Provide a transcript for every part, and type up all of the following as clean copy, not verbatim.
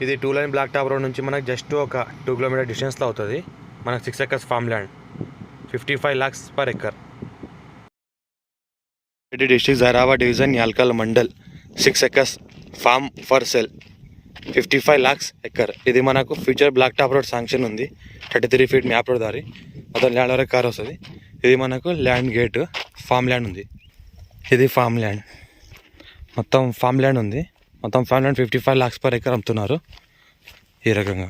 ఇది 2 line black top road నుంచి మనకు జస్ట్ ఒక 2 కిలోమీటర్ డిస్టెన్స్లో అవుతుంది. మనకు 6 acres farm land, 55 lakhs per acre. District Zaheerabad division Yalkal mandal 6 acres farm for sale, 55 lakhs acre. ఇది మనకు future black top road sanction ఉంది. 33 feet మ్యాప్ రోడ్ దారి మొత్తం ల్యాండ్ వరకు కార్ వస్తుంది. ఇది మనకు ల్యాండ్ గేట్, ఫామ్ ల్యాండ్ ఉంది. ఇది ఫామ్ ల్యాండ్, మొత్తం ఫామ్ ల్యాండ్ ఉంది. మొత్తం form land 55 lakhs per acre అమ్ముతున్నారు. ఈ రకంగా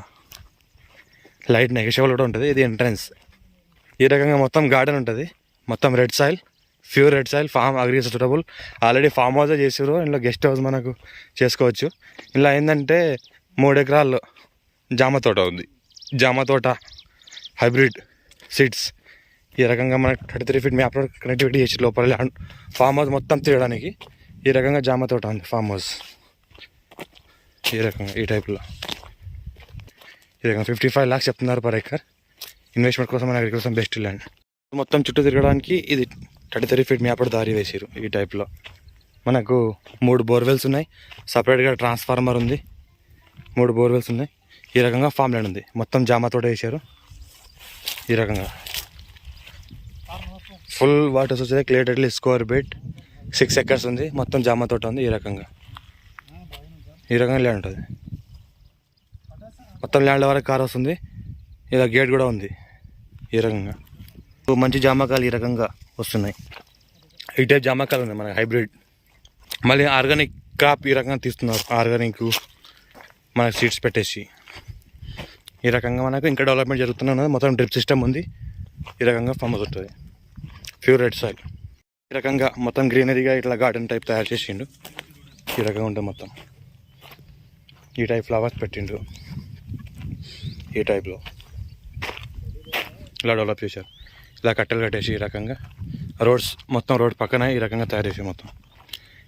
లైట్ నెగోషియబుల్ కూడా ఉంటుంది. ఇది ఎంట్రన్స్. ఈ రకంగా మొత్తం గార్డెన్ ఉంటుంది. మొత్తం red soil, pure red soil, form agriculture suitable. Already farm house చేసారు, ఇందులో గెస్ట్ హౌస్ మనకు చేసుకోవచ్చు. ఇలా ఏంటంటే 3 ఎకరాల్లో జామ తోట ఉంది. జామ తోట హైబ్రిడ్ సీడ్స్. ఈ రకంగా మనకు 33 feet మ్యాప్ రోడ్ కనెక్టివిటీ చేసి లోపల ఫామ్ హౌస్ మొత్తం తిరగడానికి ఈ రకంగా జామ తోట ఉంది ఫామ్ హౌస్. ఈ రకంగా ఈ టైప్లో ఈ రకంగా 55 lakhs చెప్తున్నారు per acre. ఇన్వెస్ట్మెంట్ కోసం మన అగ్రికల్చర్ బెస్ట్ ల్యాండ్. మొత్తం చుట్టూ తిరగడానికి ఇది 33 feet మ్యాప్ దారి వేసారు. ఈ టైప్లో మనకు 3 బోర్వెల్స్ ఉన్నాయి. సపరేట్గా ట్రాన్స్ఫార్మర్ ఉంది. 3 బోర్వెల్స్ ఉన్నాయి. ఈ రకంగా ఫామ్ ల్యాండ్ ఉంది. మొత్తం జామ తోట వేసారు. ఈ రకంగా ఫుల్ వాటర్స్ వచ్చేది. Clear title square bit 6 acres ఉంది. మొత్తం జామ తోట ఉంది. ఈ రకంగా ల్యాండ్ ఉంటుంది. మొత్తం ల్యాండ్ వరకు కార్ వస్తుంది. ఇలా గేట్ కూడా ఉంది. ఈ రకంగా మంచి జామకాయలు ఈ రకంగా వస్తున్నాయి. ఈ టైప్ జామకాయలు ఉన్నాయి మనకి హైబ్రిడ్. మళ్ళీ ఆర్గానిక్ క్రాప్ ఈ రకంగా తీస్తున్నారు. ఆర్గానిక్ మనకి సీడ్స్ పెట్టేసి ఈ రకంగా మనకు ఇంకా డెవలప్మెంట్ జరుగుతున్నది. మొత్తం డ్రిప్ సిస్టమ్ ఉంది. ఈ రకంగా ఫామ్ అవుతుంది. Pure red soil. ఈ రకంగా మొత్తం గ్రీనరీగా ఇట్లా గార్డెన్ టైప్ తయారు చేసిండు. ఈ రకంగా ఉంటుంది మొత్తం. ఈ టైప్ ఫ్లవర్స్ పెట్టిండు. ఈ టైప్లో ఇలా డెవలప్ చేశారు. ఇలా కట్టెలు కట్టేసి ఈ రకంగా రోడ్స్ మొత్తం రోడ్ పక్కన ఈ రకంగా తయారు చేసి మొత్తం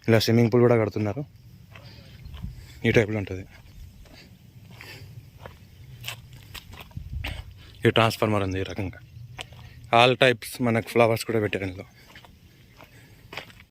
ఇలా స్విమ్మింగ్ పూల్ కూడా కడుతున్నారు. ఈ టైప్లో ఉంటుంది. ఈ ట్రాన్స్ఫార్మర్ ఉంది. ఈ రకంగా ఆల్ టైప్స్ మనకు ఫ్లవర్స్ కూడా పెట్టారు ఇందులో.